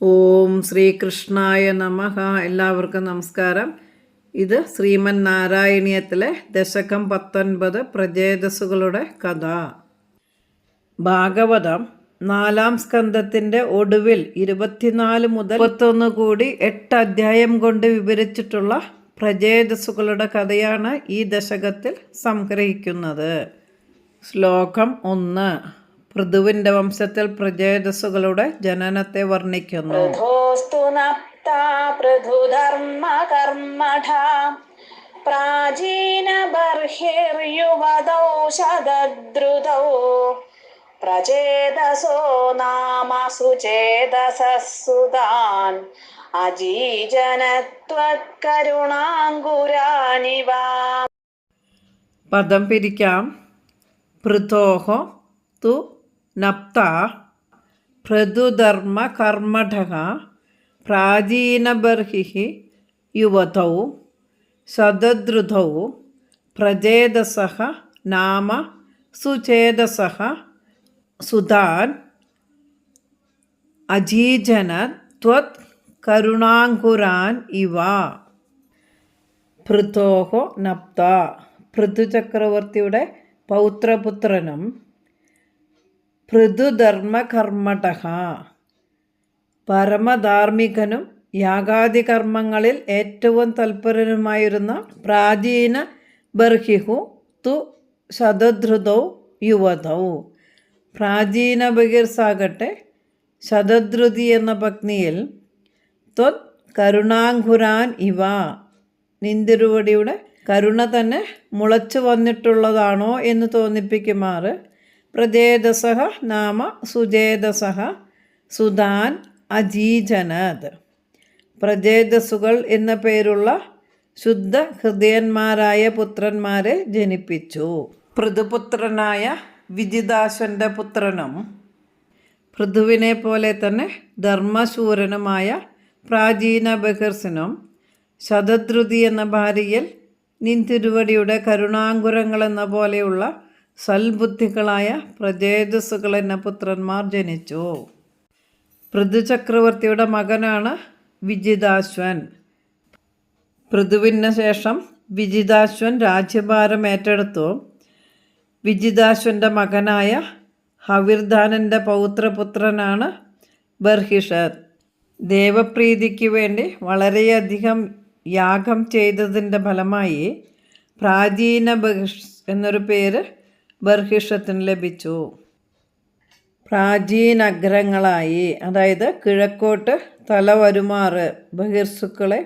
ഓം ശ്രീകൃഷ്ണായ നമഃ. എല്ലാവർക്കും നമസ്കാരം. ഇത് ശ്രീമൻ നാരായണീയത്തിലെ ദശകം 19 പ്രജേതസ്സുകളുടെ കഥ. ഭാഗവതം 4-ാം സ്കന്ധത്തിൻ്റെ ഒടുവിൽ 24 മുതൽ 31 കൂടി 8 അധ്യായം കൊണ്ട് വിവരിച്ചിട്ടുള്ള പ്രജേതസ്സുകളുടെ കഥയാണ് ഈ ദശകത്തിൽ സംഗ്രഹിക്കുന്നത്. ശ്ലോകം 1. പൃഥുവിന്റെ വംശത്തിൽ പ്രജേതസ്സുകളുടെ ജനനത്തെ വർണ്ണിക്കുന്നു. പ്രാചീന ബർഹിർയുവതൗ ശതദ്രുതൗ പ്രചേതസോ നാമ സുചേതസസുതാൻ അജീജനത്വത്കരുണാങ്കുരാനിവ. പദം പിരിക്കാം. പൃഥോഹോ തു നപ്ത പൃഥുധർമ്മ കർമ്മഠഃ പ്രാചീനബർഹിഃ യുവതൗ ശതദ്രുതൗ പ്രചേതസഃ നാമ സുചേതസഃ സുതാൻ അജീജന ത്വത് കരുണാങ്കുരാൻ ഇവ. പൃഥോഹോ നപ്ത പൃഥു ചക്രവർത്തിയുടെ പൗത്രപുത്രനും പൃഥുധർമ്മകർമ്മഠഃ പരമധാർമ്മികനും യാഗാദികർമ്മങ്ങളിൽ ഏറ്റവും തൽപരനുമായിരുന്ന പ്രാചീന ബർഹിഹു തു ശതദ്രുതൗ യുവതൗ. പ്രാചീന ബഹിർസാകട്ടെ ശതദ്രുതി എന്ന പത്നിയിൽ ത്വത് കരുണാങ്കുരാൻ ഇവ നിന്തിരുവടിയുടെ കരുണ തന്നെ മുളച്ചു വന്നിട്ടുള്ളതാണോ എന്ന് തോന്നിപ്പിക്കുമാറ് പ്രചേതസഃ നാമ സുചേതസഃ സുതാൻ അജീജനത്. പ്രചേതസ്സുകൾ എന്ന പേരുള്ള ശുദ്ധ ഹൃദയന്മാരായ പുത്രന്മാരെ ജനിപ്പിച്ചു. പൃഥുപുത്രനായ വിജിതാശ്വൻ്റെ പുത്രനും പൃഥുവിനെ പോലെ തന്നെ ധർമ്മശൂരനുമായ പ്രാചീന ബഹിർസിനും ശതദ്രുതി എന്ന ഭാര്യയിൽ നിൻതിരുവടിയുടെ കരുണാങ്കുരങ്ങളെന്ന പോലെയുള്ള സൽബുദ്ധികളായ പ്രചേതസ്സുകൾ എന്ന പുത്രന്മാർ ജനിച്ചു. പൃഥു ചക്രവർത്തിയുടെ മകനാണ് വിജിതാശ്വൻ. പൃഥുവിന് ശേഷം വിജിതാശ്വൻ രാജ്യഭാരം ഏറ്റെടുത്തു. വിജിതാശ്വൻ്റെ മകനായ ഹവിർധാനൻ്റെ പൗത്രപുത്രനാണ് ബർഹിഷത്. ദേവപ്രീതിക്ക് വേണ്ടി വളരെയധികം യാഗം ചെയ്തതിൻ്റെ ഫലമായി പ്രാചീന ബഹിഷ് എന്നൊരു പേര് ബർഹിഷത്തിന് ലഭിച്ചു. പ്രാചീനഗ്രങ്ങളായി, അതായത് കിഴക്കോട്ട് തല വരുമാറ് ബഹിർസുക്കളെ,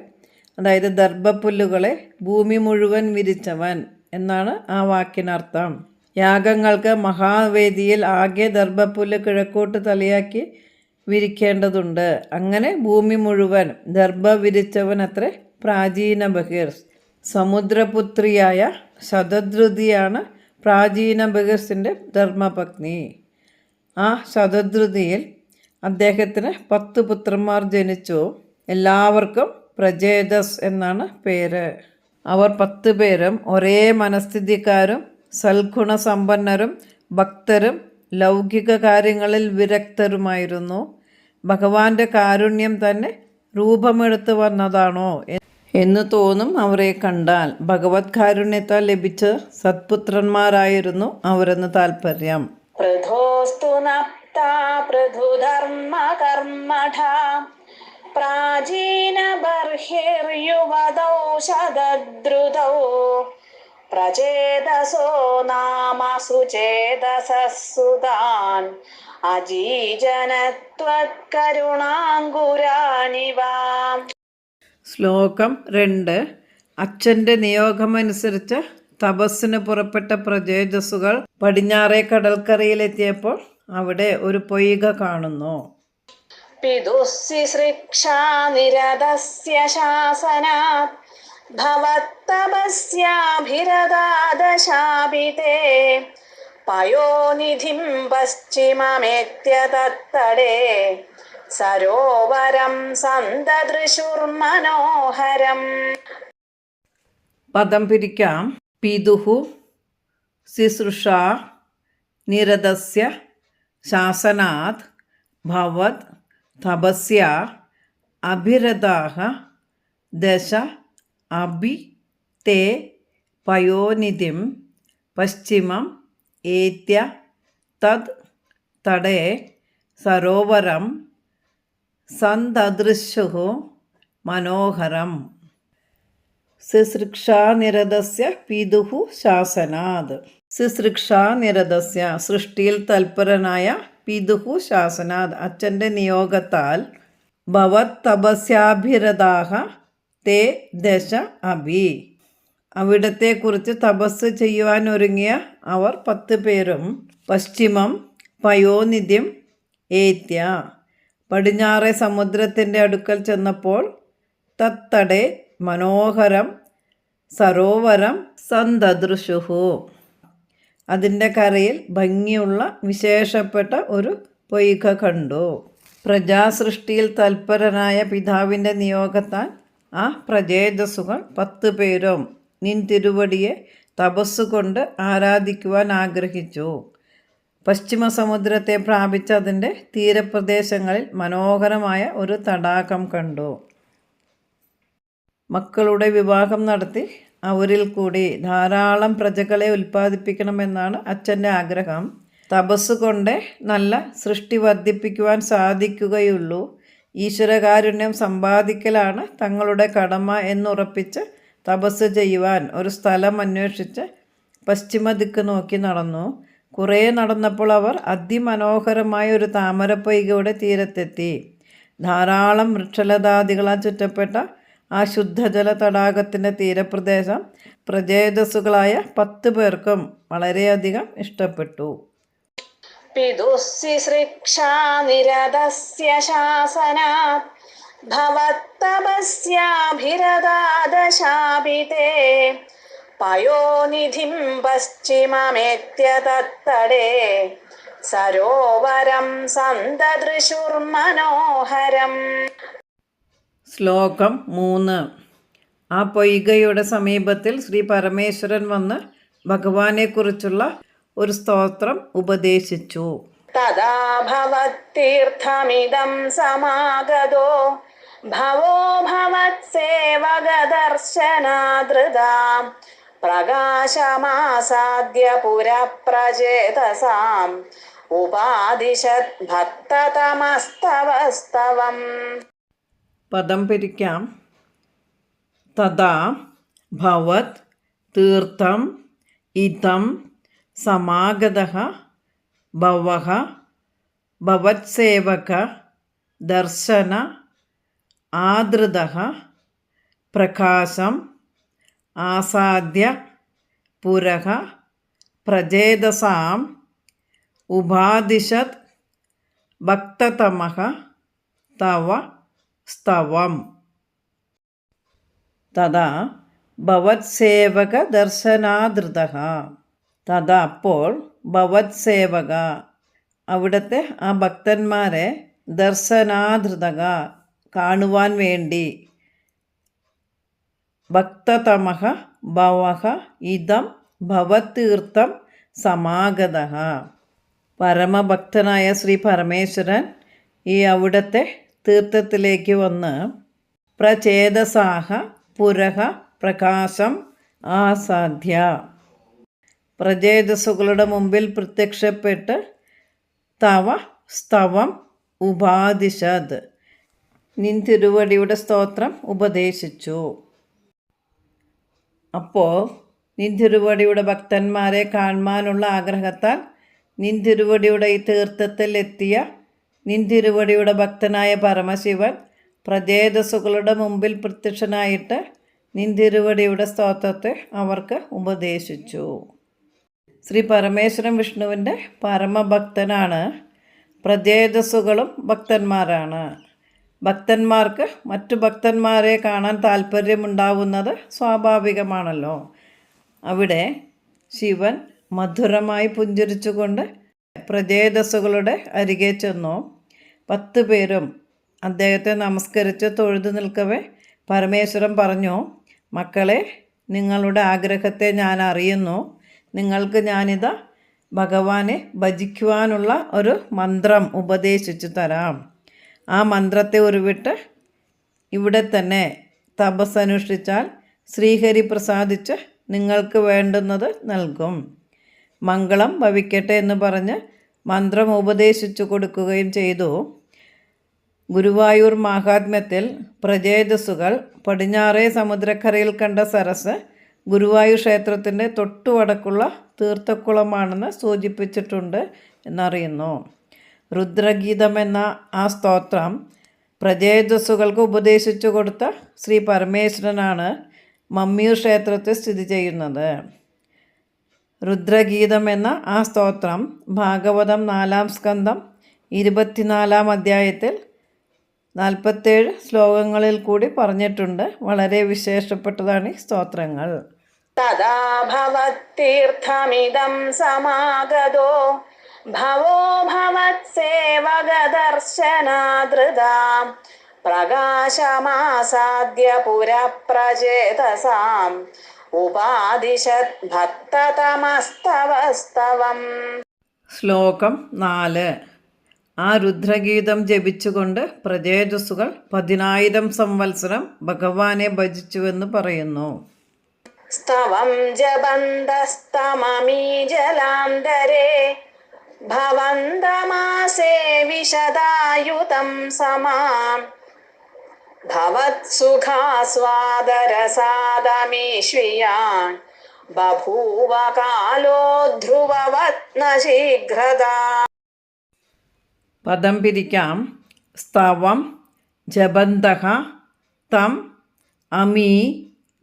അതായത് ദർഭപ്പുല്ലുകളെ ഭൂമി മുഴുവൻ വിരിച്ചവൻ എന്നാണ് ആ വാക്കിനർത്ഥം. യാഗങ്ങൾക്ക് മഹാവേദിയിൽ ആകെ ദർഭപ്പുല്ല് കിഴക്കോട്ട് തലയാക്കി വിരിക്കേണ്ടതുണ്ട്. അങ്ങനെ ഭൂമി മുഴുവൻ ദർഭ വിരിച്ചവൻ അത്രേ പ്രാചീന ബഹിർ. സമുദ്രപുത്രിയായ ശതദ്രുതിയാണ് പ്രാചീന ബഹിർസിൻ്റെ ധർമ്മപത്നി. ആ ശതദ്രുതിയിൽ അദ്ദേഹത്തിന് 10 പുത്രന്മാർ ജനിച്ചു. എല്ലാവർക്കും പ്രചേതസ് എന്നാണ് പേര്. അവർ 10 പേരും ഒരേ മനസ്ഥിതിക്കാരും സൽഗുണസമ്പന്നരും ഭക്തരും ലൗകിക കാര്യങ്ങളിൽ വിരക്തരുമായിരുന്നു. ഭഗവാന്റെ കാരുണ്യം തന്നെ രൂപമെടുത്ത് വന്നതാണോ എന്ന് തോന്നും അവരെ കണ്ടാൽ. ഭഗവത് കാരുണ്യത്താൽ ലഭിച്ച സത്പുത്രന്മാരായിരുന്നു അവരെന്ന് താല്പര്യം. പൃഥോസ്തു നപ്ത പൃഥുധർമ്മകർമ്മഠഃ പ്രാചീന ബർഹിർയുവതൗ ശതദ്രുതൗ പ്രചേതസോ നാമ സുചേതസസുതാൻ അജീജനത്വത്കരുണാങ്കുരാനിവ. ശ്ലോകം 2. അച്ഛൻ്റെ നിയോഗമനുസരിച്ച് തപസ്സിന് പുറപ്പെട്ട പ്രചേതസ്സുകൾ പടിഞ്ഞാറേ കടൽക്കരയിലെത്തിയപ്പോൾ അവിടെ ഒരു പൊയ്ക കാണുന്നു. പിതുഃശിശ്രിക്ഷാനിരതസ്യ ശാസനാത് ഭവത്തപസ്യാഭിരതാദശാപിതേ പയോനിധിം പശ്ചിമമേത്യ തത്തടേ സരോവരം സന്തദൃശുർമനോഹരം. പദം പിരിക്കാം. പിതുഹു ശുശ്രൂഷാ നിരതസ്യ ശാസനാത് ഭവത് തപസ്യ അഭിരതാഹ ദശ അഭി തേ പയോനിധിം പശ്ചിമം ഏത്യ തദ് തടേ സരോവരം സന്തദൃശുഃ മനോഹരം. ശുശ്രൂഷാനിരതസ്യ പിതുഃ ശാസനാത്. ശുശ്രൂഷാനിരതസ്യ സൃഷ്ടിയിൽ തൽപരനായ പിതുഃ ശാസനാത് അച്ഛൻ്റെ നിയോഗത്താൽ ഭവത് തപസ്യാഭിരതാഹ തേ ദശ അഭി അവിടത്തെക്കുറിച്ച് തപസ് ചെയ്യുവാനൊരുങ്ങിയ അവർ 10 പേരും പശ്ചിമം പയോനിധിം ഏത്യ പടിഞ്ഞാറെ സമുദ്രത്തിൻ്റെ അടുക്കൽ ചെന്നപ്പോൾ തത്തടെ മനോഹരം സരോവരം സന്തദൃശുഃ അതിൻ്റെ കരയിൽ ഭംഗിയുള്ള വിശേഷപ്പെട്ട ഒരു പൊയ്ക കണ്ടു. പ്രജാസൃഷ്ടിയിൽ തൽപരനായ പിതാവിൻ്റെ നിയോഗത്താൽ ആ പ്രജേതസ്സുകൾ 10 പേരും നിൻ തിരുവടിയെ തപസ്സുകൊണ്ട് ആരാധിക്കുവാൻ ആഗ്രഹിച്ചു. പശ്ചിമ സമുദ്രത്തെ പ്രാപിച്ച അതിൻ്റെ തീരപ്രദേശങ്ങളിൽ മനോഹരമായ ഒരു തടാകം കണ്ടു. മക്കളുടെ വിവാഹം നടത്തി അവരിൽ കൂടി ധാരാളം പ്രജകളെ ഉൽപ്പാദിപ്പിക്കണമെന്നാണ് അച്ഛൻ്റെ ആഗ്രഹം. തപസ് കൊണ്ട് നല്ല സൃഷ്ടി വർദ്ധിപ്പിക്കുവാൻ സാധിക്കുകയുള്ളൂ. ഈശ്വരകാരുണ്യം സമ്പാദിക്കലാണ് തങ്ങളുടെ കടമ എന്നുറപ്പിച്ച് തപസ് ചെയ്യുവാൻ ഒരു സ്ഥലം അന്വേഷിച്ച് പശ്ചിമ ദിക്ക് നോക്കി നടന്നു. കുറേ നടന്നപ്പോൾ അവർ അതിമനോഹരമായ ഒരു താമരപ്പൊയ്കയുടെ തീരത്തെത്തി. ധാരാളം വൃക്ഷലതാദികളാൽ ചുറ്റപ്പെട്ട ആ ശുദ്ധജല തടാകത്തിൻ്റെ തീരപ്രദേശം പ്രജേതസ്സുകളായ 10 പേർക്കും വളരെയധികം ഇഷ്ടപ്പെട്ടു. പിതുഃശുശ്രൂഷാനിരതസ്യ ശാസനാത് ഭവത്തപസ്യാഭിരതാദശാഭിതേ പയോനിധിം പശ്ചിമമേത്യ തത്തടേ സരോവരം സന്തദൃശുർമനോഹരം. ശ്ലോകം 3. ആ പൊയ്കയുടെ സമീപത്തിൽ ശ്രീ പരമേശ്വരൻ വന്ന് ഭഗവാനെക്കുറിച്ചുള്ള ഒരു സ്തോത്രം ഉപദേശിച്ചു. തദാ ഭവത്തീർത്ഥമിദം സമാഗതോ ഭവോ ഭവത്സേവകദർശനാദൃതാം പ്രകാശമാസാദ്യ പുരപ്രചേതസാം ഉപാദിശത് ഭക്തതമസ്തവസ്തവം. പദം പിരിക്കാം. തഥാ ഭവത് തീർത്ഥം ഇതം സമാഗതഃ ഭവഃ ഭവത്സേവക ദർശന ആദൃതഃ പ്രകാശം ആസാദ്യ പുരഃ പ്രചേതസാം ഉപാദിശത് ഭക്തതമഃ തവ സ്തവം. തഥാ ഭവത്സേവക ദർശനാദൃതഃ തഥാ അപ്പോൾ ഭവത്സേവക അവിടുത്തെ ആ ഭക്തന്മാരെ ദർശനാധൃതക കാണുവാൻ വേണ്ടി ഭക്തതമഃ ഭവഃ ഇദം ഭവതീർത്ഥം സമാഗതഃ പരമഭക്തനായ ശ്രീ പരമേശ്വരൻ ഈ അവിടുത്തെ തീർത്ഥത്തിലേക്ക് വന്ന് പ്രചേതസാഹ പുരഃ പ്രകാശം ആസാദ്യ പ്രചേതസ്സുകളുടെ മുമ്പിൽ പ്രത്യക്ഷപ്പെട്ട് തവ സ്തവം ഉപാദിശത് നിൻ തിരുവടിയുടെ സ്തോത്രം ഉപദേശിച്ചു. അപ്പോൾ നിൻ തിരുവടിയുടെ ഭക്തന്മാരെ കാണുവാനുള്ള ആഗ്രഹത്താൽ നിൻ തിരുവടിയുടെ ഈ തീർത്ഥത്തിൽ എത്തിയ നിൻ തിരുവടിയുടെ ഭക്തനായ പരമശിവൻ പ്രചേതസ്സുകളുടെ മുമ്പിൽ പ്രത്യക്ഷനായിട്ട് നിൻ തിരുവടിയുടെ സ്തോത്രത്തെ അവർക്ക് ഉപദേശിച്ചു. ശ്രീ പരമേശ്വരൻ വിഷ്ണുവിൻ്റെ പരമഭക്തനാണ്. പ്രചേതസ്സുകളും ഭക്തന്മാരാണ്. ഭക്തന്മാർക്ക് മറ്റു ഭക്തന്മാരെ കാണാൻ താല്പര്യമുണ്ടാവുന്നത് സ്വാഭാവികമാണല്ലോ. അവിടെ ശിവൻ മധുരമായി പുഞ്ചിരിച്ചുകൊണ്ട് പ്രചേതസ്സുകളുടെ അരികെ ചെന്നു. 10 പേരും അദ്ദേഹത്തെ നമസ്കരിച്ച് തൊഴുതു നിൽക്കവേ പരമേശ്വരൻ പറഞ്ഞു, മക്കളെ, നിങ്ങളുടെ ആഗ്രഹത്തെ ഞാൻ അറിയുന്നു. നിങ്ങൾക്ക് ഞാനിതാ ഭഗവാനെ ഭജിക്കുവാനുള്ള ഒരു മന്ത്രം ഉപദേശിച്ചു തരാം. ആ മന്ത്രത്തെ ഉരുവിട്ട് ഇവിടെ തന്നെ തപസ്സനുഷ്ഠിച്ചാൽ ശ്രീഹരി പ്രസാദിച്ച് നിങ്ങൾക്ക് വേണ്ടുന്നത് നൽകും. മംഗളം ഭവിക്കട്ടെ എന്ന് പറഞ്ഞ് മന്ത്രം ഉപദേശിച്ചു കൊടുക്കുകയും ചെയ്തു. ഗുരുവായൂർ മാഹാത്മ്യത്തിൽ പ്രജേതസ്സുകൾ പടിഞ്ഞാറേ സമുദ്രക്കരയിൽ കണ്ട സരസ് ഗുരുവായൂർ ക്ഷേത്രത്തിൻ്റെ തൊട്ടുവടക്കുള്ള തീർത്ഥക്കുളമാണെന്ന് സൂചിപ്പിച്ചിട്ടുണ്ട് എന്നറിയുന്നു. രുദ്രഗീതം എന്ന ആ സ്തോത്രം പ്രജേതസ്സുകൾക്ക് ഉപദേശിച്ചു കൊടുത്ത ശ്രീ പരമേശ്വരനാണ് മമ്മിയൂർ ക്ഷേത്രത്തിൽ സ്ഥിതി ചെയ്യുന്നത്. രുദ്രഗീതം എന്ന ആ സ്തോത്രം ഭാഗവതം 4-ാം സ്കന്ധം 24-ാം അധ്യായത്തിൽ 47 ശ്ലോകങ്ങളിൽ കൂടി പറഞ്ഞിട്ടുണ്ട്. വളരെ വിശേഷപ്പെട്ടതാണ് ഈ സ്തോത്രങ്ങൾ. തദാ ഭവത്തീർത്ഥമിദം സമാഗതോ ഭവോ ഭവത്സേവകദർശനാദൃതാം പ്രകാശമാസാദ്യ പുരപ്രചേതസാം ഉപാദിശത് ഭക്തതമസ്തവസ്തവം. ശ്ലോകം 4. ആ രുദ്രഗീതം ജപിച്ചുകൊണ്ട് പ്രജേതസ്സുകൾ 10,000 സംവത്സരം ഭഗവാനെ ഭജിച്ചുവെന്ന് പറയുന്നു. സ്തവം ജപന്തസ്തമമീ ജലാന്തരേ ഭവന്തമാസേ വിശദായുതം സമാം ഭവത്സുഖാസ്വാദരസാദമീശ്വിയാൻ ബഭൂവ കാലോ ധ്രുവവത് ന ശീഘ്രതാ. പദം പിരിക്കാം. സ്തവം ജപന്തഃ തം അമീ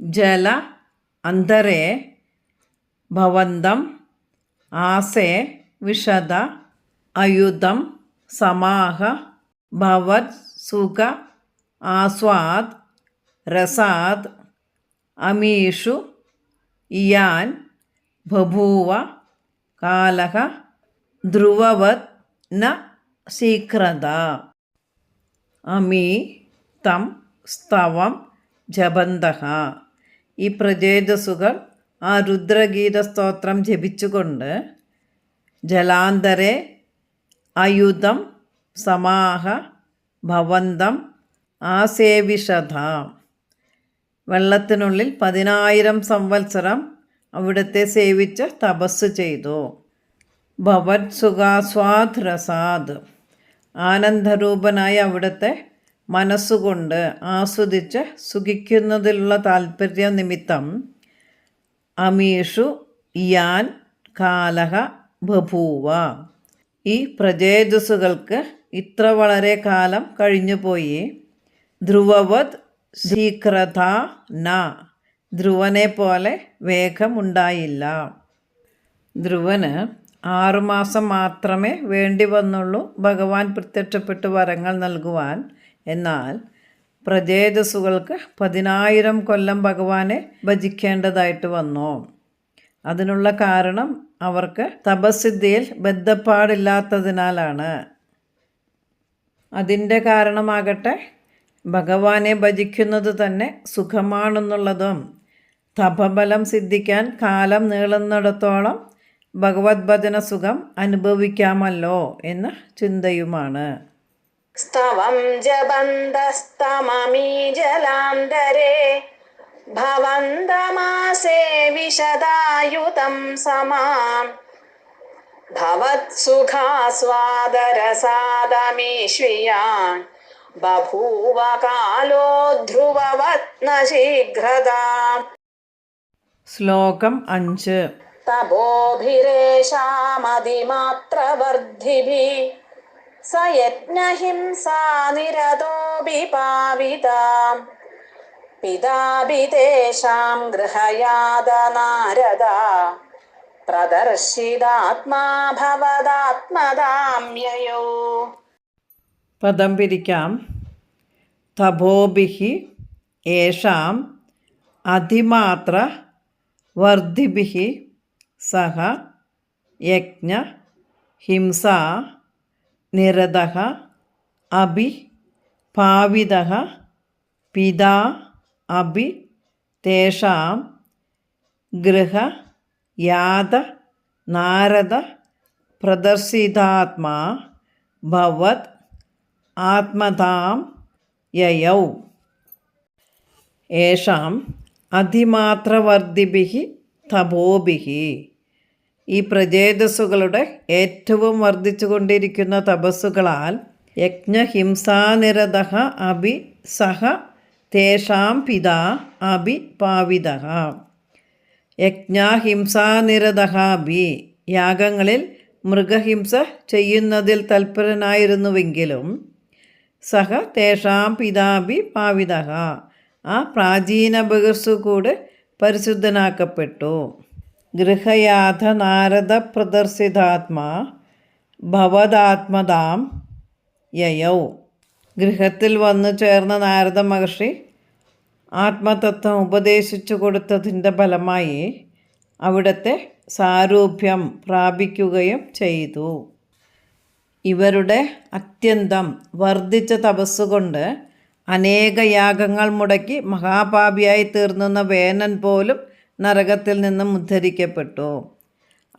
ജല അന്തരേ ഭവന്തം ആസേ വിശദ അയുധം സമാഹ ഭവത് സുഖ ആസ്വാദ് രസാദ് അമീഷു ഇയാൻ ബഭൂവ കാലഃ ധ്രുവവത് ന ശീഘ്രത. അമീ തം സ്തവം ജപന്തഃ. ഈ പ്രജേതസ്സുകൾ ആ രുദ്രഗീത സ്തോത്രം ജപിച്ചുകൊണ്ട് ജലാന്തരെ അയുധം സമാഹ ഭവന്തം ആസേവിഷത. വെള്ളത്തിനുള്ളിൽ 10,000 സംവത്സരം അവിടുത്തെ സേവിച്ച് തപസ് ചെയ്തു. ഭവത് സുഖാസ്വാദ് രസാദ്. ആനന്ദരൂപനായ അവിടുത്തെ മനസ്സുകൊണ്ട് ആസ്വദിച്ച് സുഖിക്കുന്നതിലുള്ള താല്പര്യ നിമിത്തം അമീഷു ഇയാൻ കാലഹ ബഭൂവ. ഈ പ്രജേതസ്സുകൾക്ക് ഇത്ര വളരെ കാലം കഴിഞ്ഞുപോയി. ധ്രുവവത് ശീഘ്രത ന. ധ്രുവനെ പോലെ വേഗമുണ്ടായില്ല. ധ്രുവന് 6 മാസം മാത്രമേ വേണ്ടി വന്നുള്ളൂ ഭഗവാൻ പ്രത്യക്ഷപ്പെട്ട് വരങ്ങൾ നൽകുവാൻ. എന്നാൽ പ്രജേതസ്സുകൾക്ക് 10,000 കൊല്ലം ഭഗവാനെ ഭജിക്കേണ്ടതായിട്ട് വന്നു. അതിനുള്ള കാരണം അവർക്ക് തപസ്സിദ്ധിയിൽ ബദ്ധപ്പാടില്ലാത്തതിനാലാണ്. അതിൻ്റെ കാരണമാകട്ടെ ഭഗവാനെ ഭജിക്കുന്നത് തന്നെ സുഖമാണെന്നുള്ളതും തപബലം സിദ്ധിക്കാൻ കാലം നീളുന്നിടത്തോളം ഭഗവത് ഭജന സുഖം അനുഭവിക്കാമല്ലോ എന്ന ചിന്തയുമാണ്. സ്തവം ജപന്തസ്തമമീ ജലാന്തരേ ഭവന്തമാസേ വിശദായുതം സമാം ഭവത്സുഖാസ്വാദരസാദമീശ്വിയാൻ ബഭൂവ കാലോ ധ്രുവവത് ന ശീഘ്രതാ. ശ്ലോകം 5. തപോഭിരേഷാമതിമാത്രവർദ്ധിഭിः സയജ്ഞഹിംസാ നിരതോപി പാവിതാം പിതാപി തേഷാം ഗൃഹയാത നാരദ പ്രദർശിതാത്മാ ഭവദാത്മദാമ്യയോ. പദം പിരിക്കാം. തപോഭിഃ യേഷാം അതിമാത്ര വർദ്ധിഭിഃ സഹ യജ്ഞ ഹിംസാ നിരതഃ അഭി ഭാവിതഃ പിതാ അഭി തേഷാം ഗൃഹ യാത നാരദ പ്രദർശിതാത്മാ ഭവത് ആത്മതാം യയൗ യേഷാം അതിമാത്രവർദ്ധിഭിः തപോഭിः. ഈ പ്രചേതസ്സുകളുടെ ഏറ്റവും വർദ്ധിച്ചു കൊണ്ടിരിക്കുന്ന തപസ്സുകളാൽ യജ്ഞഹിംസാനിരതഃ അഭി സഹ തേഷാം പിതാ അഭി പാവിതഃ. യജ്ഞഹിംസാനിരതഃ അഭി, യാഗങ്ങളിൽ മൃഗഹിംസ ചെയ്യുന്നതിൽ തൽപരനായിരുന്നുവെങ്കിലും സഹ തേഷാം പിതാഭി പാവിതഃ, ആ പ്രാചീന ബഹിർസു കൂടെ പരിശുദ്ധനാക്കപ്പെട്ടു. ഗൃഹയാഥ നാരദ പ്രദർശിതാത്മാ ഭവദാത്മതാം യയൗ. ഗൃഹത്തിൽ വന്നു ചേർന്ന നാരദ മഹർഷി ആത്മതത്വം ഉപദേശിച്ചു കൊടുത്തതിൻ്റെ ഫലമായി അവിടുത്തെ സാരൂപ്യം പ്രാപിക്കുകയും ചെയ്തു. ഇവരുടെ അത്യന്തം വർദ്ധിച്ച തപസ്സുകൊണ്ട് അനേക യാഗങ്ങൾ മുടക്കി മഹാപാപിയായി തീർന്നുന്ന വേനൻ പോലും നരകത്തിൽ നിന്നും ഉദ്ധരിക്കപ്പെട്ടു.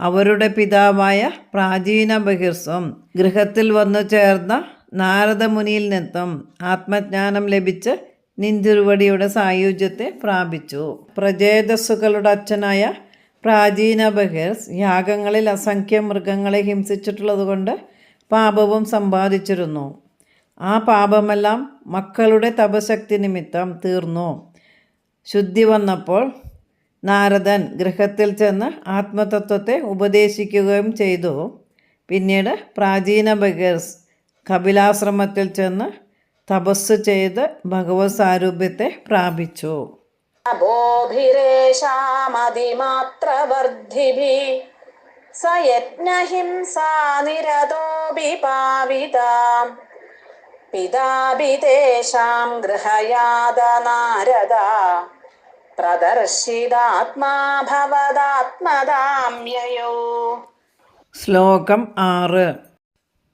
അവരുടെ പിതാവായ പ്രാചീന ബഹിർസ്വം ഗൃഹത്തിൽ വന്നു ചേർന്ന നാരദമുനിയിൽ നിന്നും ആത്മജ്ഞാനം ലഭിച്ച് നിന്തിരുവടിയുടെ സായുജ്യത്തെ പ്രാപിച്ചു. പ്രചേതസ്സുകളുടെ അച്ഛനായ പ്രാചീന ബഹിർസ് യാഗങ്ങളിൽ അസംഖ്യം മൃഗങ്ങളെ ഹിംസിച്ചിട്ടുള്ളതുകൊണ്ട് പാപവും സമ്പാദിച്ചിരുന്നു. ആ പാപമെല്ലാം മക്കളുടെ തപശക്തി നിമിത്തം തീർന്നു. ശുദ്ധി വന്നപ്പോൾ നാരദൻ ഗൃഹത്തിൽ ചെന്ന് ആത്മതത്വത്തെ ഉപദേശിക്കുകയും ചെയ്തു. പിന്നീട് പ്രാചീന ബഹിർസ് കപിലാശ്രമത്തിൽ ചെന്ന് തപസ് ചെയ്ത് ഭഗവത് സാരൂപ്യത്തെ പ്രാപിച്ചു. സ യജ്ഞഹിംസാനിരതോപി പാവിതാം പിതാഭി തേഷാം ഗൃഹയാത നാരദ പ്രദർശിതാത്മാ ഭവദാത്മതാം യയൗ. ശ്ലോകം 6.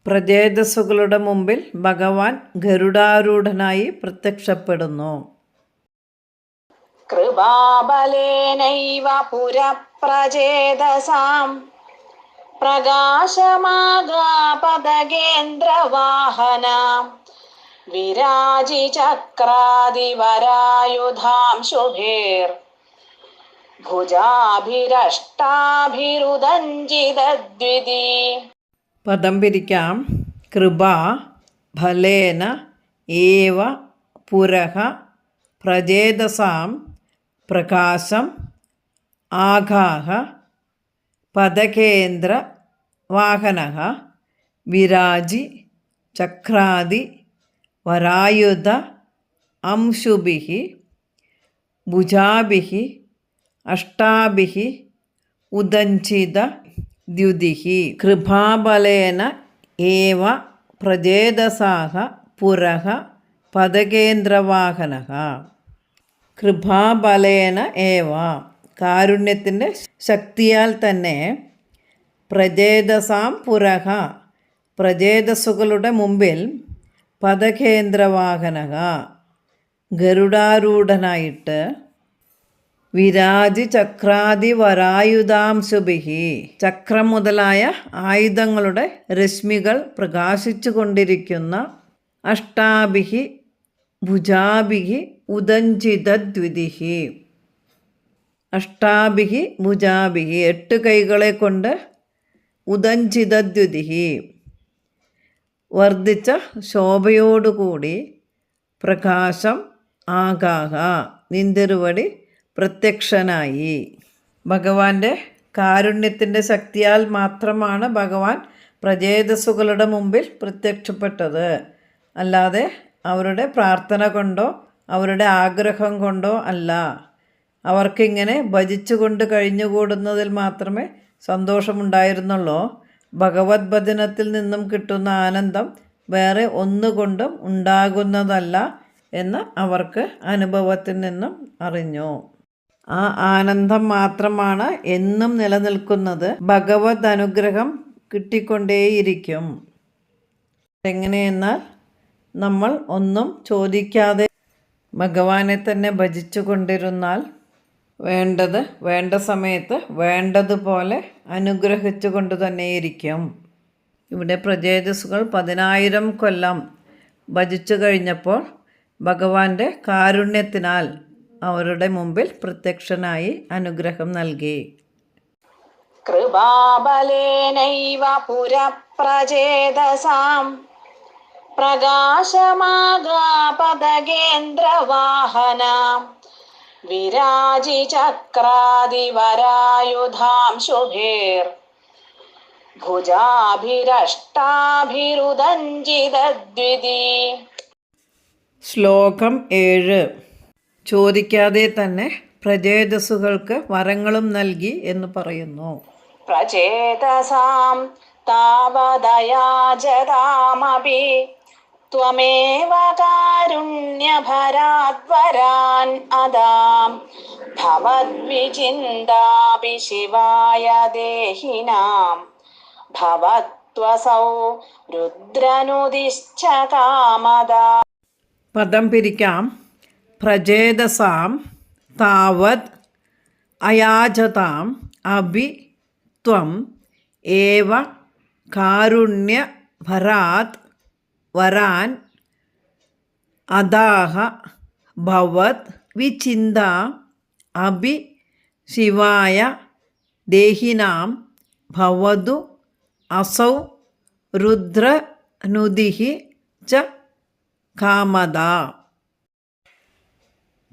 പ്രചേതസ്സുകളുടെ മുമ്പിൽ ഭഗവാൻ ഗരുഡാരൂഢനായി പ്രത്യക്ഷപ്പെടുന്നു. കൃപാബലേനൈവ പുരപ്രചേതസാം പ്രകാശമാഗാപദകേന്ദ്രവാഹനാം വിരാജി ചക്രാദിവരായുധാം ശുഭേർ ഭുജാഭിരഷ്ടാഭിരുദഞ്ജിതദ്വിതി. പദം പിരിക്കാം. കൃപ ഫലേന ഏവ പുരഃ പ്രചേതസാം പ്രകാശം ആഘാഹ പദകേന്ദ്ര വാഹനഃ വിരാജി ചക്രാദി വരായുധ അംശുഭിഃ ഭുജാഭിഃ അഷ്ടാഭിഃ ഉദഞ്ചിത ദ്യുതിഃ. കൃപാബലേന ഏവ പ്രചേതസാഃ പുരഃ പദകേന്ദ്രവാഹനഃ. കൃപാബലേന ഏവ, കാരുണ്യത്തിൻ്റെ ശക്തിയാൽ തന്നെ, പ്രചേതസാം പുരഃ, പ്രചേതസ്സുകളുടെ മുമ്പിൽ, പദകേന്ദ്രവാഹനഃ, ഗരുഡാരൂഢനായിട്ട്, വിരാജി ചക്രാദി വരായുധാംശുഭിഃ, ചക്രം മുതലായ ആയുധങ്ങളുടെ രശ്മികൾ പ്രകാശിച്ചു കൊണ്ടിരിക്കുന്ന, അഷ്ടാഭിഃ ഭുജാഭിഃ ഉദഞ്ചിതദ്വിതിഃ, അഷ്ടാഭിഃ ഭുജാഭിഃ 8 കൈകളെ കൊണ്ട്, ഉദഞ്ചിതദ്വിതിഃ വർദ്ധിച്ച ശോഭയോടുകൂടി, പ്രകാശം ആകാഹ നിന്തിരുവടി പ്രത്യക്ഷനായി. ഭഗവാന്റെ കാരുണ്യത്തിൻ്റെ ശക്തിയാൽ മാത്രമാണ് ഭഗവാൻ പ്രചേതസ്സുകളുടെ മുമ്പിൽ പ്രത്യക്ഷപ്പെട്ടത്. അല്ലാതെ അവരുടെ പ്രാർത്ഥന കൊണ്ടോ അവരുടെ ആഗ്രഹം കൊണ്ടോ അല്ല. അവർക്കിങ്ങനെ ഭജിച്ചുകൊണ്ട് കഴിഞ്ഞുകൂടുന്നതിൽ മാത്രമേ സന്തോഷമുണ്ടായിരുന്നുള്ളൂ. ഭഗവത് ഭജനത്തിൽ നിന്നും കിട്ടുന്ന ആനന്ദം വേറെ ഒന്നുകൊണ്ടും ഉണ്ടാകുന്നതല്ല എന്ന് അവർക്ക് അനുഭവത്തിൽ നിന്നും അറിഞ്ഞു. ആ ആനന്ദം മാത്രമാണ് എന്നും നിലനിൽക്കുന്നത്. ഭഗവത് അനുഗ്രഹം കിട്ടിക്കൊണ്ടേയിരിക്കും. എങ്ങനെയെന്നാൽ നമ്മൾ ഒന്നും ചോദിക്കാതെ ഭഗവാനെ തന്നെ ഭജിച്ചു കൊണ്ടിരുന്നാൽ വേണ്ടത് വേണ്ട സമയത്ത് വേണ്ടതുപോലെ അനുഗ്രഹിച്ചു കൊണ്ട് തന്നെയിരിക്കും. ഇവിടെ പ്രചേതസ്സുകൾ 10,000 കൊല്ലം ഭജിച്ചു കഴിഞ്ഞപ്പോൾ ഭഗവാന്റെ കാരുണ്യത്തിനാൽ അവരുടെ മുമ്പിൽ പ്രത്യക്ഷനായി അനുഗ്രഹം നൽകി. കൃപാബലേനൈവ പുരപ്രചേതസാം പ്രകാശമാഗാപദകേന്ദ്രവാഹനാം വിരാജി ചക്രാദിവരായുധാം ശുഭേർ ഭുജാഭിരഷ്ടാഭിരുദഞ്ജിതദ്വിതി. ശ്ലോകം 7. ചോദിക്കാതെ തന്നെ പ്രചേതസ്സുകൾക്ക് വരങ്ങളും നൽകി എന്ന് പറയുന്നു. പ്രചേതസാം താവദയാജതാമപി ത്വമേവ കാരുണ്യഭരാദ്വരാൻ അദാം ഭവദ്വിചിന്താപി ശിവായ ദേഹിനാം ഭവത്വസൗ രുദ്രനുദിശ്ച കാമദാ. പദം പിരിക്കാം. പ്രചേതസാം താവത് അയാജതാം അഭി ത്വം ഏവ കാരുണ്യഭരാത് വരാൻ അദാഹ ഭവത് വിചിന്ത അഭി ശിവായ ദേഹിനാം ഭവതു അസൗ രുദ്രനുദിഹി ച കാമദ.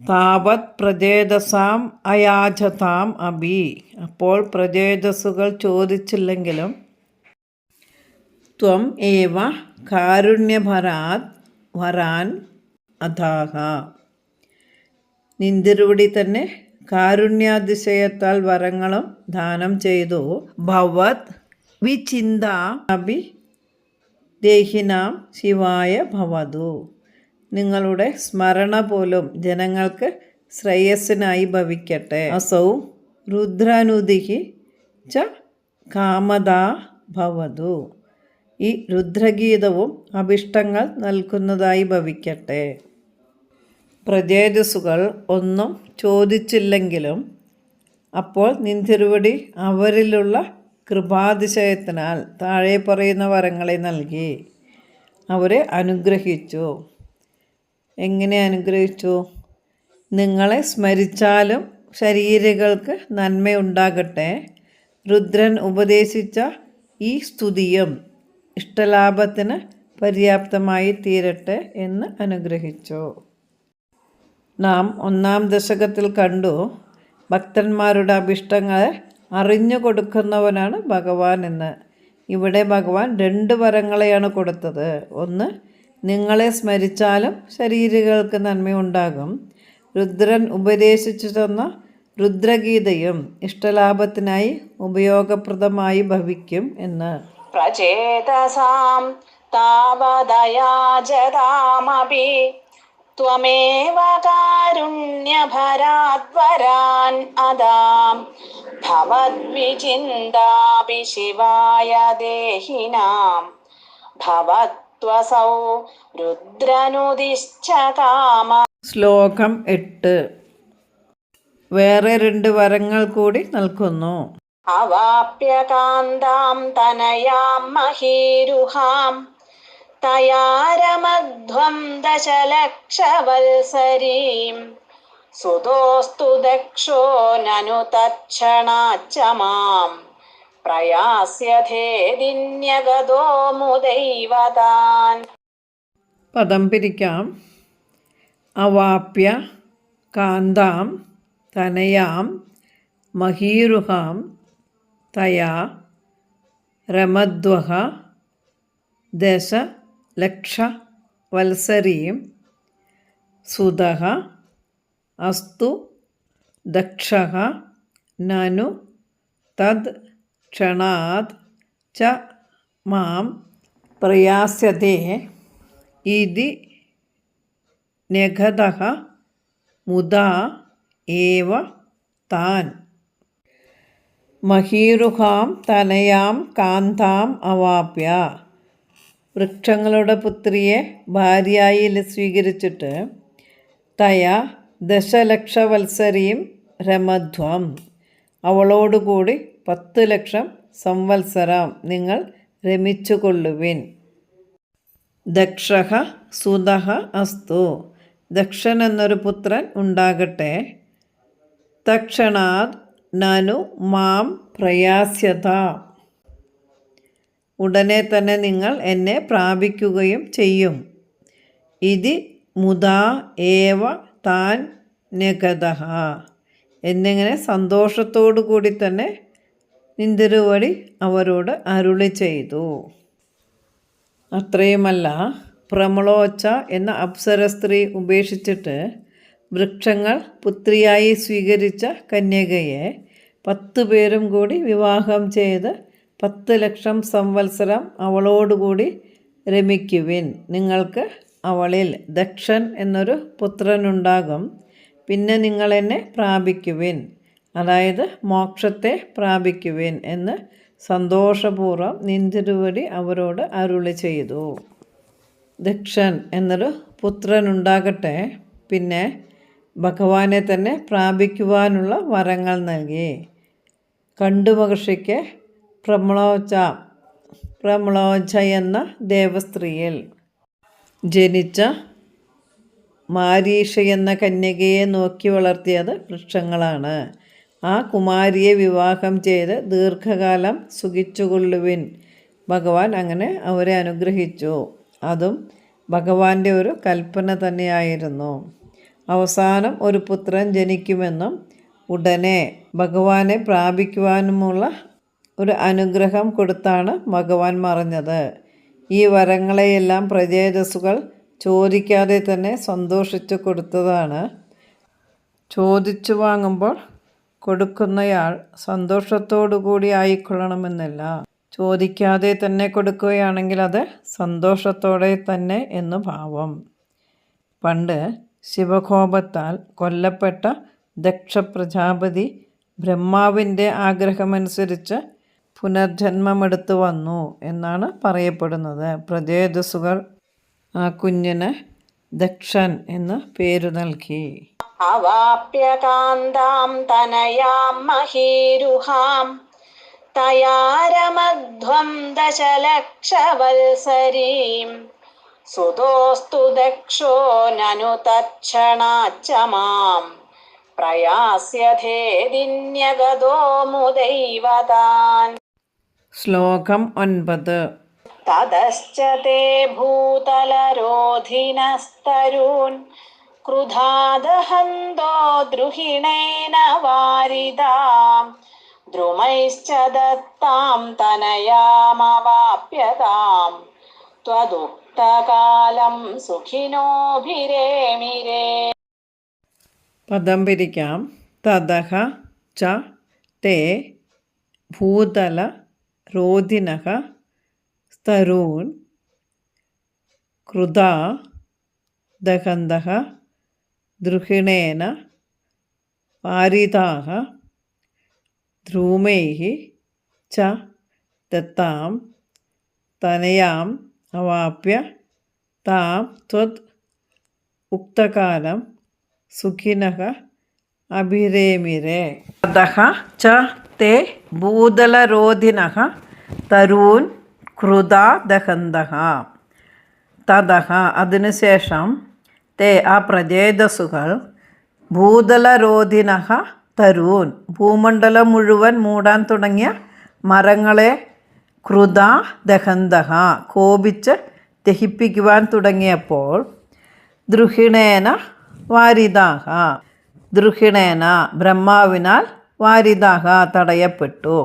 താവത് പ്രചേതസാം അയാചതാം അഭി. അപ്പോൾ പ്രചേതസ്സുകൾ ചോദിച്ചില്ലെങ്കിലും ത്വം ഏവ കാരുണ്യഭരാത് വരാൻ അഥാഹ. നിന്തിരുവടി തന്നെ കാരുണ്യാതിശയത്താൽ വരങ്ങളും ദാനം ചെയ്തു. ഭവത് വിചിന്ത അഭി ദേഹിനാം ശിവായ ഭവതു. നിങ്ങളുടെ സ്മരണ പോലും ജനങ്ങൾക്ക് ശ്രേയസ്സിനായി ഭവിക്കട്ടെ. അസൗ രുദ്രാനുദിഹി ച കാമദാ ഭവതു. ഈ രുദ്രഗീതവും അഭിഷ്ടങ്ങൾ നൽകുന്നതായി ഭവിക്കട്ടെ. പ്രചേതസ്സുകൾ ഒന്നും ചോദിച്ചില്ലെങ്കിലും അപ്പോൾ നിന്തിരുവടി അവരിലുള്ള കൃപാതിശയത്തിനാൽ താഴെ പറയുന്ന വരങ്ങളെ നൽകി അവരെ അനുഗ്രഹിച്ചു. എങ്ങനെ അനുഗ്രഹിച്ചു? നിങ്ങളെ സ്മരിച്ചാലും ശരീരങ്ങൾക്ക് നന്മയുണ്ടാകട്ടെ. രുദ്രൻ ഉപദേശിച്ച ഈ സ്തുതിയും ഇഷ്ടലാഭത്തിന് പര്യാപ്തമായി തീരട്ടെ എന്ന് അനുഗ്രഹിച്ചു. നാം 1-ാം ദശകത്തിൽ കണ്ടു, ഭക്തന്മാരുടെ അഭിഷ്ടങ്ങളെ അറിഞ്ഞു കൊടുക്കുന്നവനാണ് ഭഗവാൻ എന്ന്. ഇവിടെ ഭഗവാൻ 2 വരങ്ങളെയാണ് കൊടുത്തത്. ഒന്ന്, നിങ്ങളെ സ്മരിച്ചാലും ശരീരികൾക്ക് നന്മയുണ്ടാകും. രുദ്രൻ ഉപദേശിച്ചു തന്ന രുദ്രഗീതയും ഇഷ്ടലാഭത്തിനായി ഉപയോഗപ്രദമായി ഭവിക്കും എന്ന്. പ്രചേതസാം താവദയാജതാമപി ത്വമേവ കാരുണ്യഭരാദ്വരാൻ അദാം ഭവദ്വിചിന്താപി ശിവായ ദേഹിനാം ഭവത്വസൗ രുദ്രനുദിശ്ച കാമ. ശ്ലോകം 8. വേറെ 2 വരങ്ങൾ കൂടി നൽകുന്നു. അവാപ്യ കാന്താം തനയാം മഹീരുഹാം തയാരമധ്വം ദശലക്ഷവത്സരീം സുതോസ്തു ദക്ഷോ നനു തച്ഛണാച്ച മാം പ്രയാസ്യധേദിന്യഗതോ മുദൈവതാൻ. പദം പിരിക്കാം. അവാപ്യ കാന്താം തനയാം മഹീരുഹാം തയാ രമധ്വഃ ദശലക്ഷവത്സരീം സുതഃ അസ്തു ദക്ഷഃ നനു തദ് ക്ഷണാത് ച മാം പ്രയാസ്യതേ ഇതി ന്യഗതഃ മുദാ ഏവ താൻ. മഹീരുഹാം തനയാം കാന്താം അവാപ്യ. വൃക്ഷങ്ങളുടെ പുത്രിയെ ഭാര്യയായി സ്വീകരിച്ചിട്ട് തയ ദശലക്ഷവത്സരീം രമധ്വം. അവളോടുകൂടി 10 ലക്ഷം സംവത്സരം നിങ്ങൾ രമിച്ചുകൊള്ളുവിൻ. ദക്ഷഃ സുതഃ അസ്തു. ദക്ഷൻ എന്നൊരു പുത്രൻ ഉണ്ടാകട്ടെ. തക്ഷണാത് നനു മാം പ്രയാസ്യത. ഉടനെ തന്നെ നിങ്ങൾ എന്നെ പ്രാപിക്കുകയും ചെയ്യും. ഇതി മുദാ ഏവ താൻ ന്യഗതഃ. എന്നിങ്ങനെ സന്തോഷത്തോടു കൂടി തന്നെ നിന്തിരുവടി അവരോട് അരുളി ചെയ്തു. അത്രയുമല്ല, പ്രമളോച്ച എന്ന അപ്സര സ്ത്രീ ഉപേക്ഷിച്ചിട്ട് വൃക്ഷങ്ങൾ പുത്രിയായി സ്വീകരിച്ച കന്യകയെ 10 പേരും കൂടി വിവാഹം ചെയ്ത് 10 ലക്ഷം സംവത്സരം അവളോടുകൂടി രമിക്കുവിൻ. നിങ്ങൾക്ക് അവളിൽ ദക്ഷൻ എന്നൊരു പുത്രനുണ്ടാകും. പിന്നെ നിങ്ങൾ എന്നെ പ്രാപിക്കുവിൻ, അതായത് മോക്ഷത്തെ പ്രാപിക്കുവിൻ എന്ന് സന്തോഷപൂർവ്വം നിന്തിരുവടി അവരോട് അരുളി ചെയ്തു. ദക്ഷൻ എന്നൊരു പുത്രനുണ്ടാകട്ടെ. പിന്നെ ഭഗവാനെ തന്നെ പ്രാപിക്കുവാനുള്ള വരങ്ങൾ നൽകി. കണ്ടു മഹർഷിക്ക് പ്രമളോച്ച എന്ന ദേവസ്ത്രീയിൽ ജനിച്ച മാരീഷ എന്ന കന്യകയെ നോക്കി വളർത്തിയത് വൃക്ഷങ്ങളാണ്. ആ കുമാരിയെ വിവാഹം ചെയ്ത് ദീർഘകാലം സുഖിച്ചുകൊള്ളുവിൻ. ഭഗവാൻ അങ്ങനെ അവരെ അനുഗ്രഹിച്ചു. അതും ഭഗവാന്റെ ഒരു കൽപ്പന തന്നെയായിരുന്നു. അവസാനം ഒരു പുത്രൻ ജനിക്കുമെന്നും ഉടനെ ഭഗവാനെ പ്രാപിക്കുവാനുമുള്ള ഒരു അനുഗ്രഹം കൊടുത്താണ് ഭഗവാൻ മറഞ്ഞത്. ഈ വരങ്ങളെയെല്ലാം പ്രജേതസ്സുകൾ ചോദിക്കാതെ തന്നെ സന്തോഷിച്ചു കൊടുത്തതാണ്. ചോദിച്ചു വാങ്ങുമ്പോൾ കൊടുക്കുന്നയാൾ സന്തോഷത്തോടു കൂടി ആയിക്കൊള്ളണമെന്നില്ല. ചോദിക്കാതെ തന്നെ കൊടുക്കുകയാണെങ്കിൽ അത് സന്തോഷത്തോടെ തന്നെ എന്ന് ഭാവം. പണ്ട് ശിവകോപത്താൽ കൊല്ലപ്പെട്ട ദക്ഷ പ്രജാപതി ബ്രഹ്മാവിൻ്റെ ആഗ്രഹമനുസരിച്ച് പുനർജന്മമെടുത്തു വന്നു എന്നാണ് പറയപ്പെടുന്നത്. പ്രജേതസ്സുകൾ ആ കുഞ്ഞിന് ദക്ഷൻ എന്ന് പേരു നൽകി. അവാപ്യ കാന്താം തനയാം മഹീരുഹാം തയാരമധ്വം ദശലക്ഷവത്സരീം സുതോസ്തു ദക്ഷോ നനു തച്ഛണാച്ച മാം പ്രയാസ്യഥേദിന്യഗതോ മുദൈവതാൻ. ശ്ലോകം 9. തതശ്ച തേ ഭൂതലരോധിനസ്തരൂൻ ക്രുധാദഹന്തോ ദ്രുഹിണേന വാരിതാം ദ്രുമൈശ്ച ദത്താം തനയാമവാപ്യതാം ത്വദുക്തകാലം സുഖിനോഭിരേമിരേ. പദം പിരിക്കാം. തതഃ ച തേ ഭൂതല രോധിനഃ സ്തരൂൻ ക്രുധാ ദഹന്തഃ ദ്രുഹിണേന വാരിതാഃ ധ്രൂമൈഃ ച ദത്താം തനയാം അവാപ്യ താം ത്വദ് ഉക്തകാലം സുഖിനഃ അഭിരേമിരേ. തതഃ ച തേ ഭൂതലരോധിനഃ തരൂൻ ക്രുധാ ദഹന്തഃ. തതഃ അതിനുശേഷം തേ ആ പ്രജേതസ്സുകൾ ഭൂതലരോധിനഃ തരൂൻ ഭൂമണ്ഡലം മുഴുവൻ മൂടാൻ തുടങ്ങിയ മരങ്ങളെ ക്രുധാ ദഹന്തഃ കോപിച്ച് ദഹിപ്പിക്കുവാൻ തുടങ്ങിയപ്പോൾ ദ്രുഹിണേന വാരിതാഃ ദ്രുഹിണേന ബ്രഹ്മാവിനാൽ വാരിതാഃ തടയപ്പെട്ടു.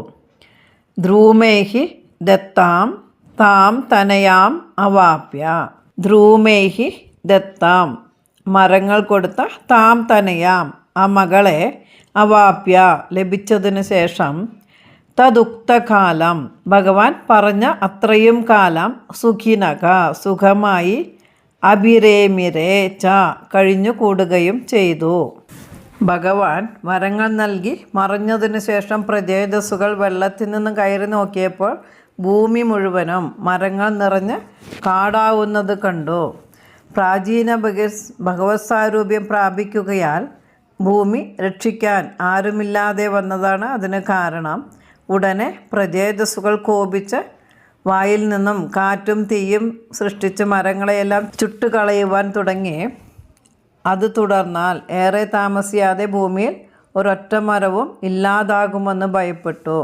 ധ്രൂമൈഃ ദത്താം താം തനയാം അവാപ്യ ധ്രൂമൈഃ ദത്താം മരങ്ങൾ കൊടുത്ത താം തനയാം ആ മകളെ അവാപ്യ ലഭിച്ചതിന് ശേഷം തദുക്തകാലം ഭഗവാൻ പറഞ്ഞ അത്രയും കാലം സുഖിനക സുഖമായി അഭിരേമിരേ ച കഴിഞ്ഞു കൂടുകയും ചെയ്തു. ഭഗവാൻ വരങ്ങൾ നൽകി മറഞ്ഞതിനു ശേഷം പ്രജേതസ്സുകൾ വെള്ളത്തിൽ നിന്ന് കയറി നോക്കിയപ്പോൾ ഭൂമി മുഴുവനും മരങ്ങൾ നിറഞ്ഞ് കാടാവുന്നത് കണ്ടു. പ്രാചീന ഭഗവത് സാരൂപ്യം പ്രാപിക്കുകയാൽ ഭൂമി രക്ഷിക്കാൻ ആരുമില്ലാതെ വന്നതാണ് അതിന് കാരണം. ഉടനെ പ്രജേതസ്സുകൾ കോപിച്ച് വായിൽ നിന്നും കാറ്റും തീയും സൃഷ്ടിച്ച് മരങ്ങളെയെല്ലാം ചുട്ടുകളയുവാൻ തുടങ്ങി. അത് തുടർന്നാൽ ഏറെ താമസിയാതെ ഭൂമിയിൽ ഒരൊറ്റ മരവും ഇല്ലാതാകുമെന്ന് ഭയപ്പെട്ടു.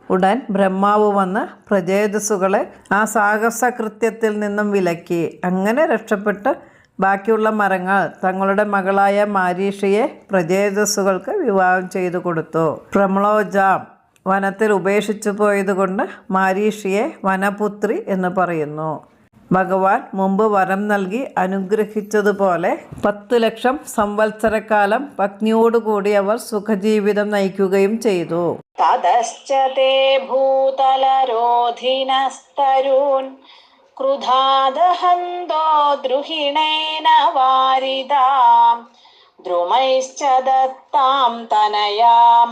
ഉടൻ ബ്രഹ്മാവ് വന്ന് പ്രചേതസ്സുകളെ ആ സാഹസകൃത്യത്തിൽ നിന്നും വിലക്കി. അങ്ങനെ രക്ഷപ്പെട്ട് ബാക്കിയുള്ള മരങ്ങൾ തങ്ങളുടെ മകളായ മാരീഷയെ പ്രചേതസ്സുകൾക്ക് വിവാഹം ചെയ്തു കൊടുത്തു. പ്രമ്ലോജ വനത്തിൽ ഉപേക്ഷിച്ചു പോയതുകൊണ്ട് മാരീഷിയെ വനപുത്രി എന്ന് പറയുന്നു. ഭഗവാൻ മുമ്പ് വരം നൽകി അനുഗ്രഹിച്ചതുപോലെ 10 ലക്ഷം സംവത്സരക്കാലം പത്നിയോടുകൂടി അവർ സുഖജീവിതം നയിക്കുകയും ചെയ്തു. തതശ്ച തേ ഭൂതലരോധിനസ്തരൂൻ ക്രുധാദഹന്തോ ദ്രുഹിണേന വാരിതാം ദ്രുമൈശ്ച ദത്താം തനയാമവാപ്യതാം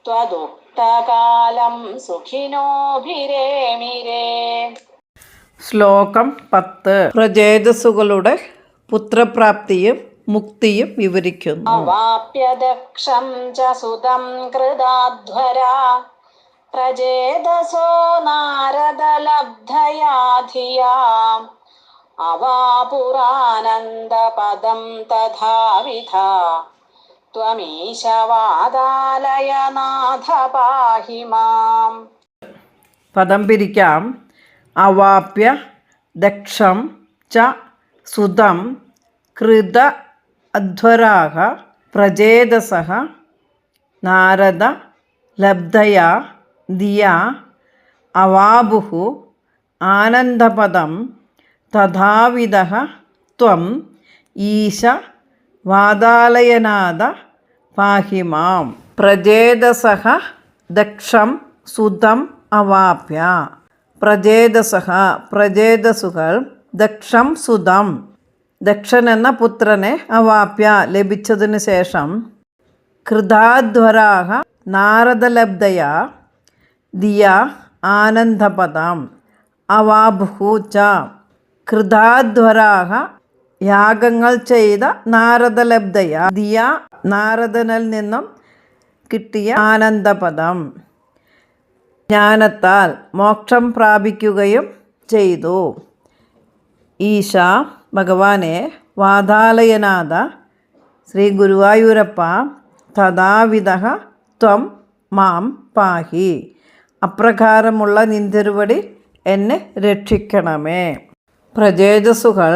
ത്വദുക്തകാലം സുഖിനോഭിരേമിരേ. ശ്ലോകം 10 പ്രചേതസ്സുകളുടെ പുത്രപ്രാപ്തിയും മുക്തിയും വിവരിക്കുന്നു. അവാപ്യ ദക്ഷം ച സുതം കൃതാധ്വരാ പ്രചേതസോ നാരദലബ്ധയാ ധിയാ അവാപുരാനന്ദപദം തഥാവിധാ ത്വമീശവാദാലയ നാഥ പാഹി മാം. പദം പിരിക്കാം. അവാപ്യ ദക്ഷം ച സുതം കൃത അധ്വരാഹ പ്രചേതസഃ നാരദ ലബ്ധയാ ധിയാ അവാപുഃ ആനന്ദപദം തഥാവിധഃ ത്വം ഈശ വാദാലയനാഥ പാഹി മാം. പ്രചേതസഃ ദക്ഷം സുതം അവാപ്യ. പ്രചേതസഃ പ്രചേതസ്സുകൾ ദക്ഷം സുതം ദക്ഷൻ എന്ന പുത്രനെ അവാപ്യ ലഭിച്ചതിനു ശേഷം കൃതാധ്വരാഹ നാരദലബ്ധയാ ധിയാ ആനന്ദപദം അവാപുഃ ച. കൃതാധ്വരാഹ യാഗങ്ങൾ ചെയ്ത നാരദലബ്ധയാ ധിയാ നാരദനിൽ നിന്നും കിട്ടിയ ആനന്ദപദം ജ്ഞാനത്താൽ മോക്ഷം പ്രാപിക്കുകയും ചെയ്തു. ഈശ ഭഗവാനെ വാദാലയനാഥ ശ്രീ ഗുരുവായൂരപ്പ തഥാവിധഃ ത്വം മാം പാഹി. അപ്രകാരമുള്ള നിന്തിരുവടി എന്നെ രക്ഷിക്കണമേ. പ്രചേതസ്സുകൾ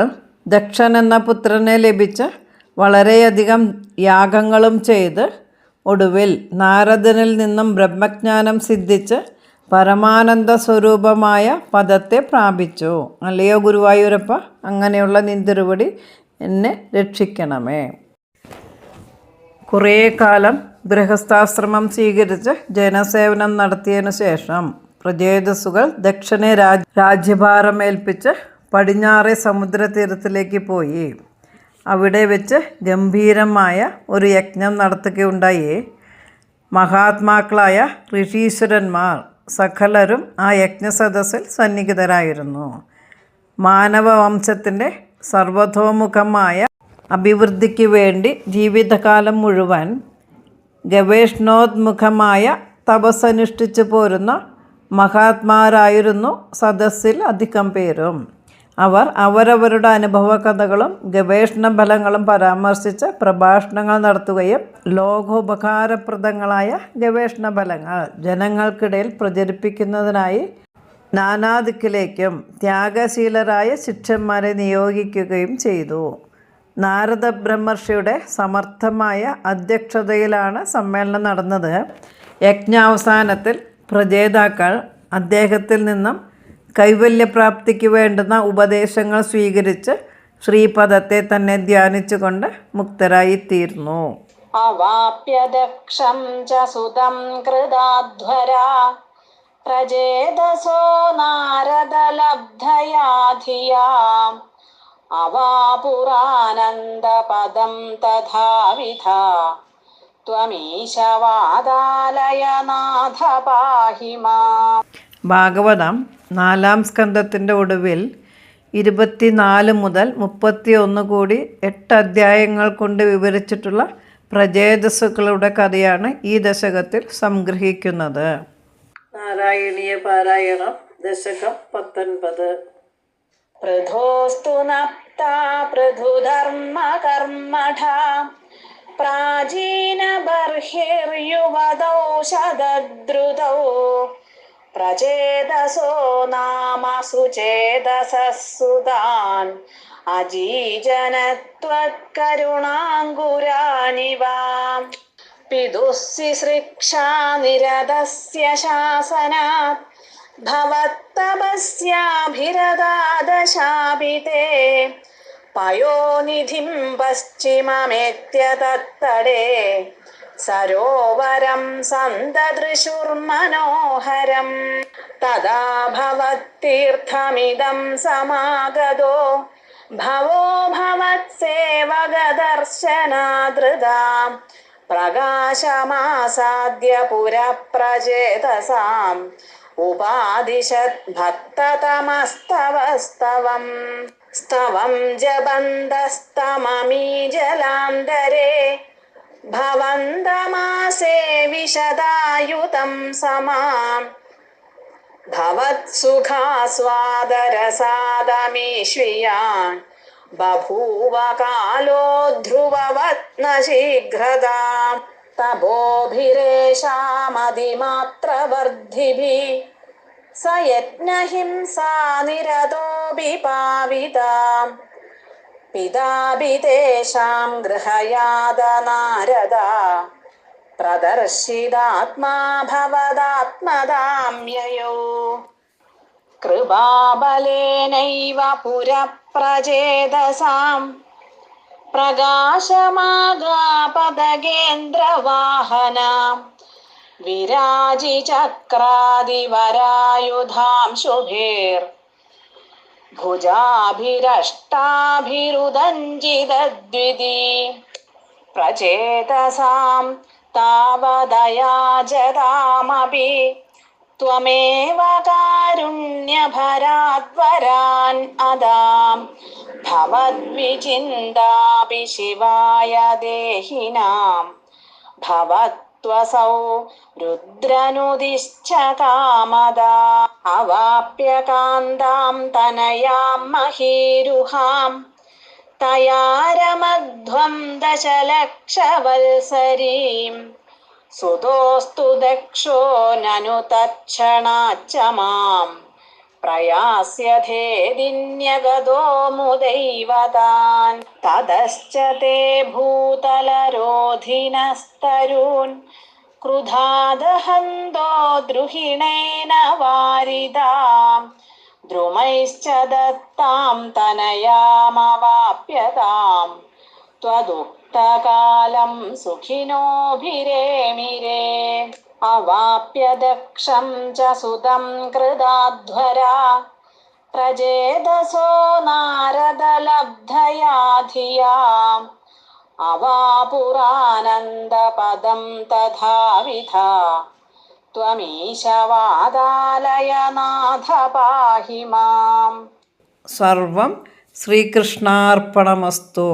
ദക്ഷൻ എന്ന പുത്രനെ ലഭിച്ച് വളരെയധികം യാഗങ്ങളും ചെയ്ത് ഒടുവിൽ നാരദനിൽ നിന്നും ബ്രഹ്മജ്ഞാനം സിദ്ധിച്ച് പരമാനന്ദ സ്വരൂപമായ പദത്തെ പ്രാപിച്ചു. അല്ലയോ ഗുരുവായൂരപ്പ, അങ്ങനെയുള്ള നിന്തിരുവടി എന്നെ രക്ഷിക്കണമേ. കുറേ കാലം ഗൃഹസ്ഥാശ്രമം സ്വീകരിച്ച് ജനസേവനം നടത്തിയതിനു ശേഷം പ്രചേതസ്സുകൾ ദക്ഷനെ രാജ്യഭാരമേൽപ്പിച്ച് പടിഞ്ഞാറെ സമുദ്രതീരത്തിലേക്ക് പോയി. അവിടെ വെച്ച് ഗംഭീരമായ ഒരു യജ്ഞം നടത്തുകയുണ്ടായി. മഹാത്മാക്കളായ ഋഷീശ്വരന്മാർ സകലരും ആ യജ്ഞസദസ്സിൽ സന്നിഹിതരായിരുന്നു. മാനവവംശത്തിൻ്റെ സർവതോമുഖമായ അഭിവൃദ്ധിക്ക് വേണ്ടി ജീവിതകാലം മുഴുവൻ ഗവേഷണോന്മുഖമായ തപസ്സനുഷ്ഠിച്ചു പോരുന്ന മഹാത്മാരായിരുന്നു സദസ്സിൽ അധികം പേരും. അവർ അവരവരുടെ അനുഭവ കഥകളും ഗവേഷണ ഫലങ്ങളും പരാമർശിച്ച് പ്രഭാഷണങ്ങൾ നടത്തുകയും ലോകോപകാരപ്രദങ്ങളായ ഗവേഷണ ഫലങ്ങൾ ജനങ്ങൾക്കിടയിൽ പ്രചരിപ്പിക്കുന്നതിനായി നാനാദിക്കിലേക്കും ത്യാഗശീലരായ ശിഷ്യന്മാരെ നിയോഗിക്കുകയും ചെയ്തു. നാരദ ബ്രഹ്മർഷിയുടെ സമർത്ഥമായ അധ്യക്ഷതയിലാണ് സമ്മേളനം നടന്നത്. യജ്ഞാവസാനത്തിൽ പ്രചേതാക്കൾ അദ്ദേഹത്തിൽ നിന്നും കൈവല്യപ്രാപ്തിക്ക് വേണ്ടുന്ന ഉപദേശങ്ങൾ സ്വീകരിച്ച് ശ്രീപദത്തെ തന്നെ ധ്യാനിച്ചുകൊണ്ട് മുക്തരായിത്തീർന്നു. അവാപ്യ ദക്ഷം ച സുതം കൃതാധ്വരാ പ്രചേതസോ നാരദലബ്ധയാ ധിയാ അവാപുരാനന്ദപദം തഥാവിധാ ത്വമീശവാദാലയ നാഥ പാഹി മാം. ഭാഗവതം 4-ാം സ്കന്ധത്തിൻ്റെ ഒടുവിൽ 24 മുതൽ 31 കൂടി 8 അധ്യായങ്ങൾ കൊണ്ട് വിവരിച്ചിട്ടുള്ള പ്രചേതസ്സുക്കളുടെ കഥയാണ് ഈ ദശകത്തിൽ സംഗ്രഹിക്കുന്നത്. നാരായണീയ പാരായണം ദശകം 19. പൃഥോസ്തു നപ്താ പൃഥുധർമ്മകർമ്മഠാ പ്രാചീനബർഹിർയുവതൗ ശതദ്രുതൗ പ്രചേതസോ നാമ സുചേതസസുതാൻ അജീജനത്വത്കരുണാങ്കുരാനിവ പിതുസ്സിസൃക്ഷാ നിരതസ്യ ശാസനാത് ഭവത്തപസ്യാഭിരതാദശാപിതേ പയോനിധിം പശ്ചിമമേത്യ തത്തടേ സരോവരം സന്തദൃശുർമനോഹരം തദാ ഭവത്തീർത്ഥമിദം സമാഗതോ ഭവോ ഭവത്സേവകദർശനാദൃതാ പ്രകാശമാസാദ്യ പുരപ്രചേതസാം ഉപാദിശത് ഭക്തതമസ്തവസ്തവം സ്തവം ജബന്തസ്തമമീ ജലാന്തരേ ഭവന്തമാസേ വിശദായുതം സമാം ഭവത്സുഖാസ്വാദരസാദമീശ്വിയാൻ ബഭൂവ കാലോ ധ്രുവവത് ന ശീഘ്രതാം തപോഭിരേഷാമതിമാത്രവർദ്ധിഭിः സ യജ്ഞഹിംസാ നിരതോऽപി പാവിതാം പിതാപി തേഷാം ഗൃഹയാത നാരദാ പ്രദർശിതാത്മാ ഭവദാത്മദാമ്യയോ കൃപാബലേനൈവ പുരപ്രചേതസാം പ്രകാശമാഗാപദഗേന്ദ്രവാഹന വിരാജി ചക്രാദിവരായുധാം ശുഭേർ ഭുജാഭിരഷ്ടാഭിരുദഞ്ജിതദ്വിതി പ്രചേതസാം താവദയാജതാമപി ത്വമേവ കാരുണ്യഭരാദ്വരാൻ അദാം ഭവദ്വിചിന്താപി ശിവായ ദേഹിനാം ഭവത്വസൗ രുദ്രനുദിശ്ച കാമദാ അവാപ്യ കാന്താം തനയാം മഹീരുഹാം തയാരമധ്വം ദശലക്ഷവത്സരീം സുതോസ്തു ദക്ഷോ നനു തച്ഛണാച്ച മാം പ്രയാസ്യഥേദിന്യഗതോ മുദൈവതാൻ തതശ്ച തേ ഭൂതലരോധിനസ്തരൂൻ ക്രുധാദഹന്തോ ദ്രുഹിണേന വാരിതാം ദ്രുമൈശ്ച ദത്താം തനയാമവാപ്യതാം ത്വദുക്തകാലം സുഖിനോഭിരേമിരേ അവാപ്യ ദക്ഷം ച സുതം കൃതാധ്വരാ പ്രചേതസോ നാരദലബ്ധയാ ധിയാ അവാപുരാനന്ദപദം തഥാവിധാ ത്വമീശവാദാലയനാഥ പാഹി മാം. സർവം ശ്രീകൃഷ്ണാർപ്പണമസ്തു.